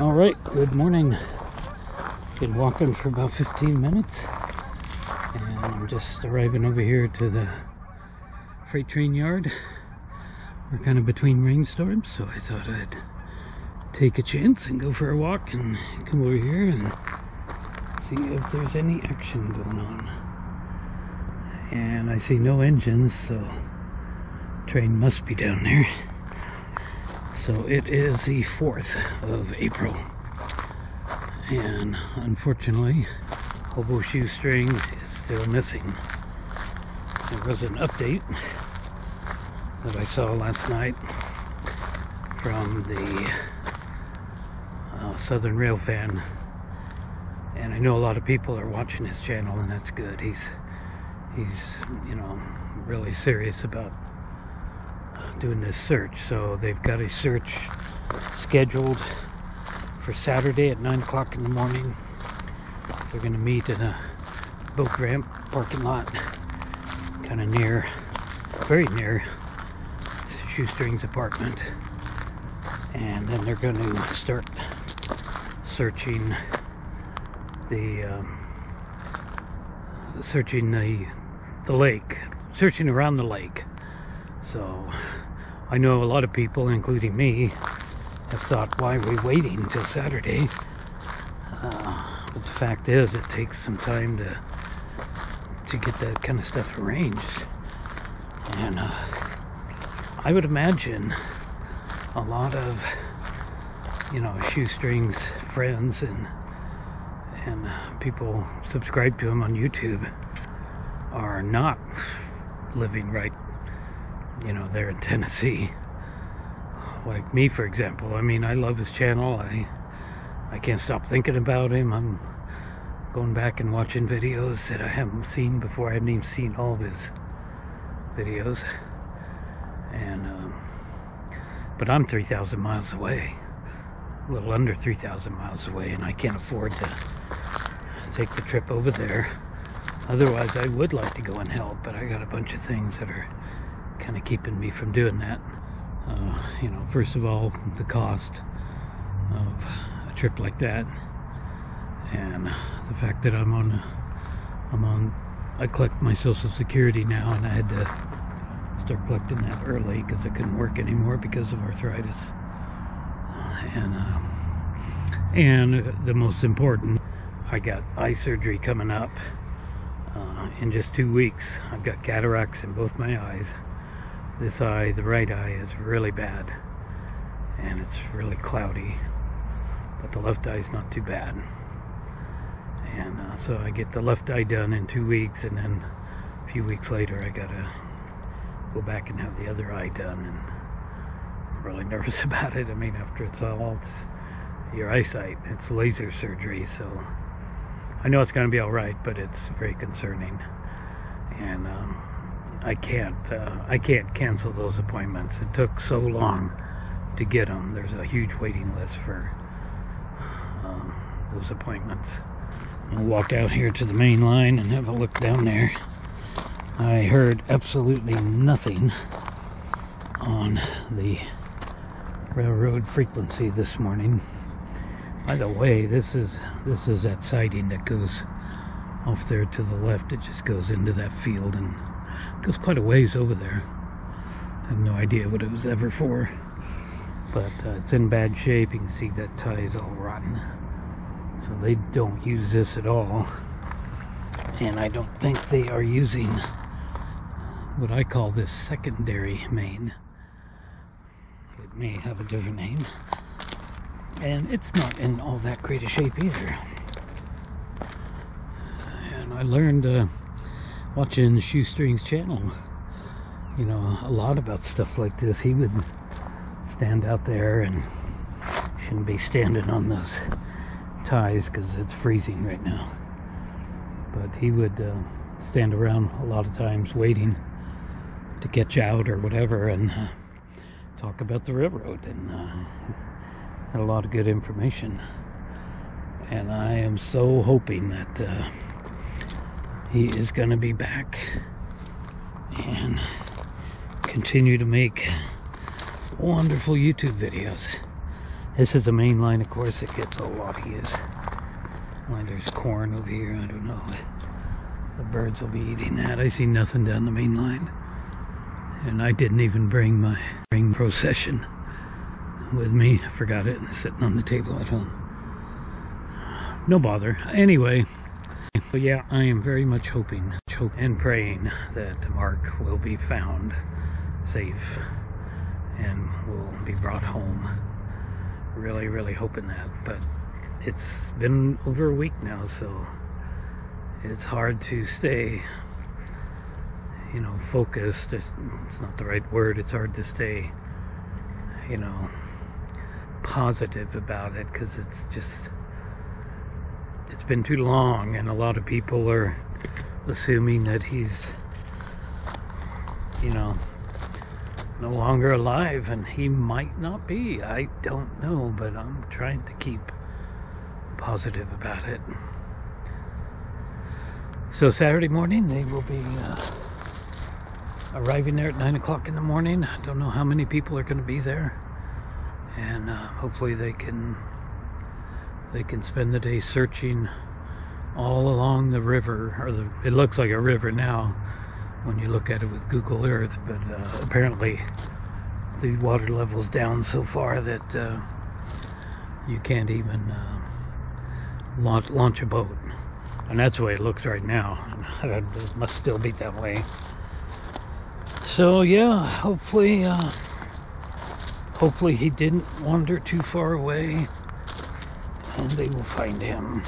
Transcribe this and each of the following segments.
All right, good morning. Been walking for about 15 minutes and I'm just arriving over here to the freight train yard. We're kind of between rainstorms, so I thought I'd take a chance and go for a walk and come over here and see if there's any action going on. And I see no engines, so train must be down there. So it is the 4th of April, and unfortunately Hobo Shoestring is still missing. There was an update that I saw last night from the Southern Rail fan, and I know a lot of people are watching his channel, and that's good. He's you know, really serious about doing this search. So they've got a search scheduled for Saturday at 9 o'clock in the morning. They're going to meet in a boat ramp parking lot, kind of near, very near Shoestring's apartment, and then they're going to start searching the lake, searching around the lake. So I know a lot of people, including me, have thought, why are we waiting until Saturday? But the fact is, it takes some time to get that kind of stuff arranged. And I would imagine a lot of, you know, Shoestring's friends and people subscribe to him on YouTube are not living right, you know, there in Tennessee. Like me, for example. I mean, I love his channel. I can't stop thinking about him. I'm going back and watching videos that I haven't seen before. I hadn't even seen all of his videos. And but I'm 3,000 miles away, a little under 3,000 miles away, and I can't afford to take the trip over there. Otherwise, I would like to go and help, but I got a bunch of things that are kind of keeping me from doing that. You know, first of all, the cost of a trip like that, and the fact that I collect my Social Security now, and I had to start collecting that early because I couldn't work anymore because of arthritis. And the most important, I got eye surgery coming up in just 2 weeks. I've got cataracts in both my eyes. This eye, the right eye, is really bad, and it's really cloudy, but the left eye is not too bad. And so I get the left eye done in 2 weeks, and then a few weeks later I gotta go back and have the other eye done, and I'm really nervous about it. I mean, after it's your eyesight, it's laser surgery, so I know it's gonna be all right, but it's very concerning. And I can't cancel those appointments. It took so long to get them. There's a huge waiting list for those appointments. I'll walk out here to the main line and have a look down there. I heard absolutely nothing on the railroad frequency this morning. By the way, this is that siding that goes off there to the left. It just goes into that field and goes quite a ways over there. I have no idea what it was ever for, but it's in bad shape. You can see that tie is all rotten, so they don't use this at all, and I don't think they are using what I call this secondary main. It may have a different name, and it's not in all that great a shape either. And I learned watching Shoestring's channel, you know, a lot about stuff like this. He would stand out there, and shouldn't be standing on those ties because it's freezing right now, but he would stand around a lot of times waiting to catch out or whatever, and talk about the railroad, and had a lot of good information. And I am so hoping that he is going to be back and continue to make wonderful YouTube videos. This is the main line, of course. It gets all lofty. Well, there's corn over here. I don't know. The birds will be eating that. I see nothing down the main line. And I didn't even bring my procession with me. I forgot it. Sitting on the table at home. No bother. Anyway, but yeah, I am very much hoping and praying that Mark will be found safe and will be brought home. Really, really hoping that. But it's been over a week now, so it's hard to stay, you know, focused. It's not the right word. It's hard to stay, you know, positive about it, because it's been too long, and a lot of people are assuming that he's, you know, no longer alive, and he might not be. I don't know, but I'm trying to keep positive about it. So Saturday morning they will be arriving there at 9 o'clock in the morning. I don't know how many people are going to be there, and hopefully they can spend the day searching all along the river, or it looks like a river now when you look at it with Google Earth, but apparently the water level's down so far that you can't even launch a boat, and that's the way it looks right now. It must still be that way. So yeah, hopefully he didn't wander too far away, and they will find him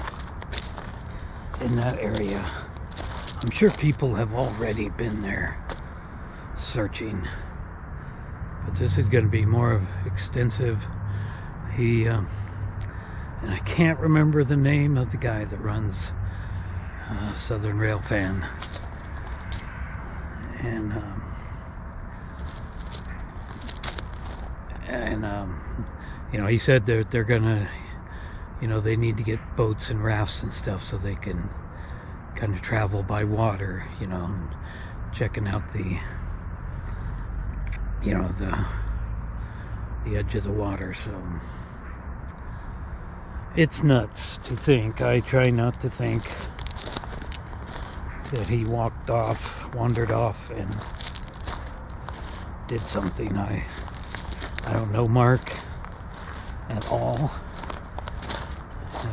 in that area. I'm sure people have already been there searching, but this is going to be more of extensive. And I can't remember the name of the guy that runs Southern Rail Fan, and you know, he said they're gonna, you know, they need to get boats and rafts and stuff so they can kind of travel by water, you know, and checking out the, you know, the edge of the water. So it's nuts to think. I try not to think that he wandered off and did something. I don't know Mark at all.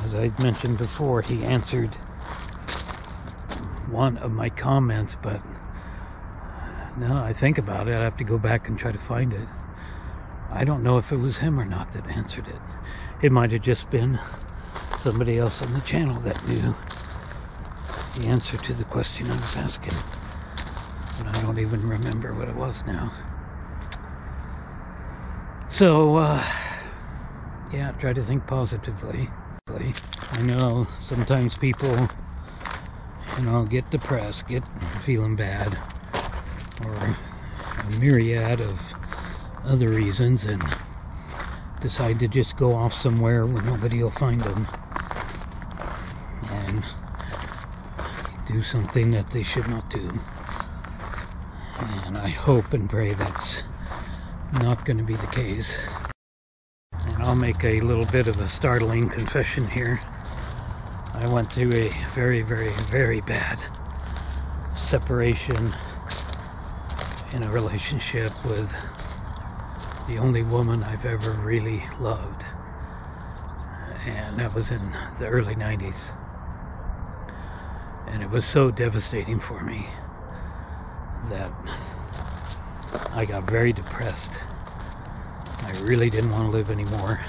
As I mentioned before, he answered one of my comments, but now that I think about it, I have to go back and try to find it. I don't know if it was him or not that answered it. It might have just been somebody else on the channel that knew the answer to the question I was asking, but I don't even remember what it was now. So yeah, try to think positively. I know sometimes people, you know, get depressed, get feeling bad, or a myriad of other reasons, and decide to just go off somewhere where nobody will find them and do something that they should not do. And I hope and pray that's not going to be the case. And I'll make a little bit of a startling confession here. I went through a very, very, very bad separation in a relationship with the only woman I've ever really loved, and that was in the early 90s, and it was so devastating for me that I got very depressed. I really didn't want to live anymore.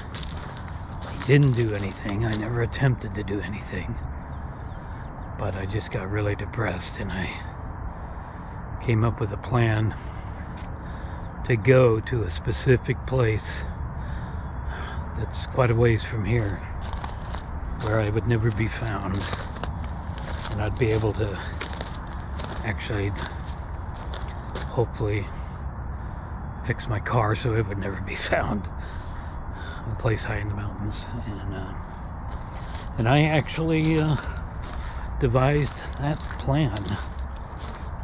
I didn't do anything. I never attempted to do anything, but I just got really depressed, and I came up with a plan to go to a specific place that's quite a ways from here, where I would never be found, and I'd be able to actually, hopefully, fix my car so it would never be found. A place high in the mountains, and I actually devised that plan.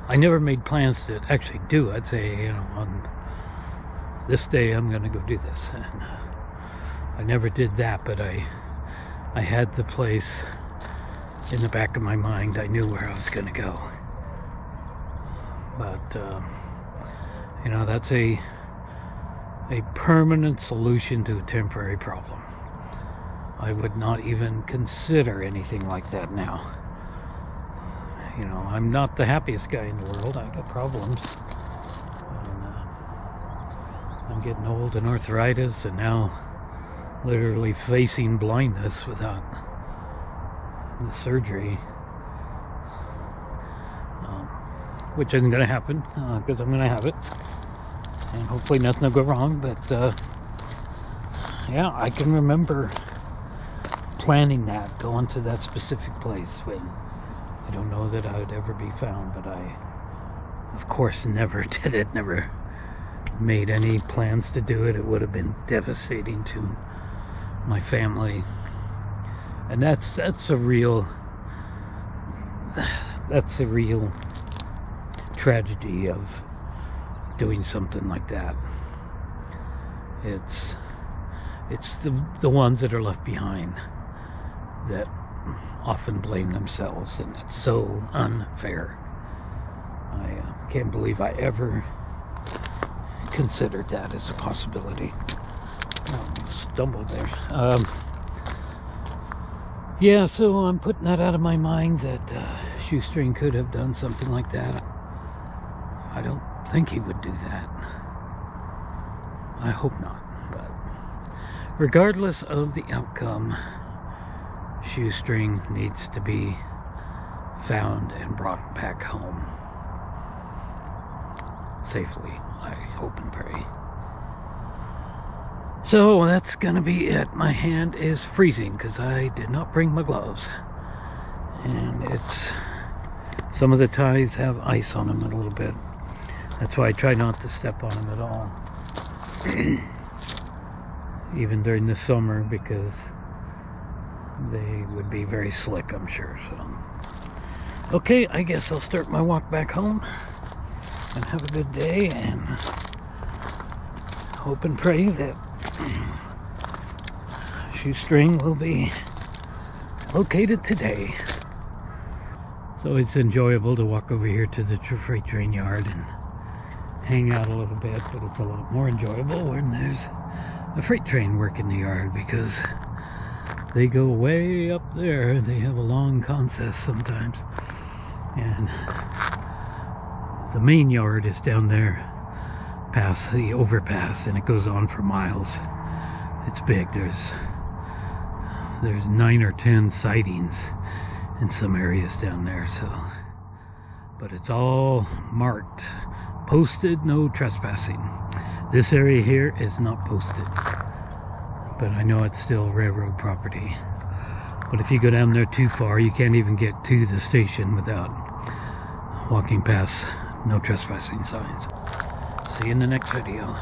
I never made plans to actually do it. I'd say, you know, on this day I'm going to go do this, and I never did that, but I had the place in the back of my mind. I knew where I was going to go. But, you know, that's a permanent solution to a temporary problem. I would not even consider anything like that now. You know, I'm not the happiest guy in the world. I got problems. And, I'm getting old and arthritis, and now literally facing blindness without the surgery. Which isn't going to happen, because I'm going to have it. And hopefully nothing will go wrong, but yeah, I can remember planning that, going to that specific place when I don't know that I would ever be found, but I, of course, never did it, never made any plans to do it. It would have been devastating to my family. And that's a real tragedy of doing something like that. It's the ones that are left behind that often blame themselves, and it's so unfair. I can't believe I ever considered that as a possibility. Stumbled there. Yeah, so I'm putting that out of my mind that Shoestring could have done something like that. I don't think he would do that. I hope not. But regardless of the outcome, Shoestring needs to be found and brought back home safely, I hope and pray. So that's gonna be it. My hand is freezing because I did not bring my gloves, and some of the ties have ice on them a little bit. That's why I try not to step on them at all, even during the summer, because they would be very slick, I'm sure. So okay, I guess I'll start my walk back home and have a good day, and hope and pray that Shoestring will be located today. So it's enjoyable to walk over here to the freight train yard and hang out a little bit, but it's a lot more enjoyable when there's a freight train work in the yard, because they go way up there. They have a long consist sometimes, and the main yard is down there past the overpass, and it goes on for miles. It's big. There's 9 or 10 sidings in some areas down there, so, but it's all marked, posted, no trespassing. This area here is not posted, but I know it's still railroad property. But if you go down there too far, you can't even get to the station without walking past no trespassing signs. See you in the next video.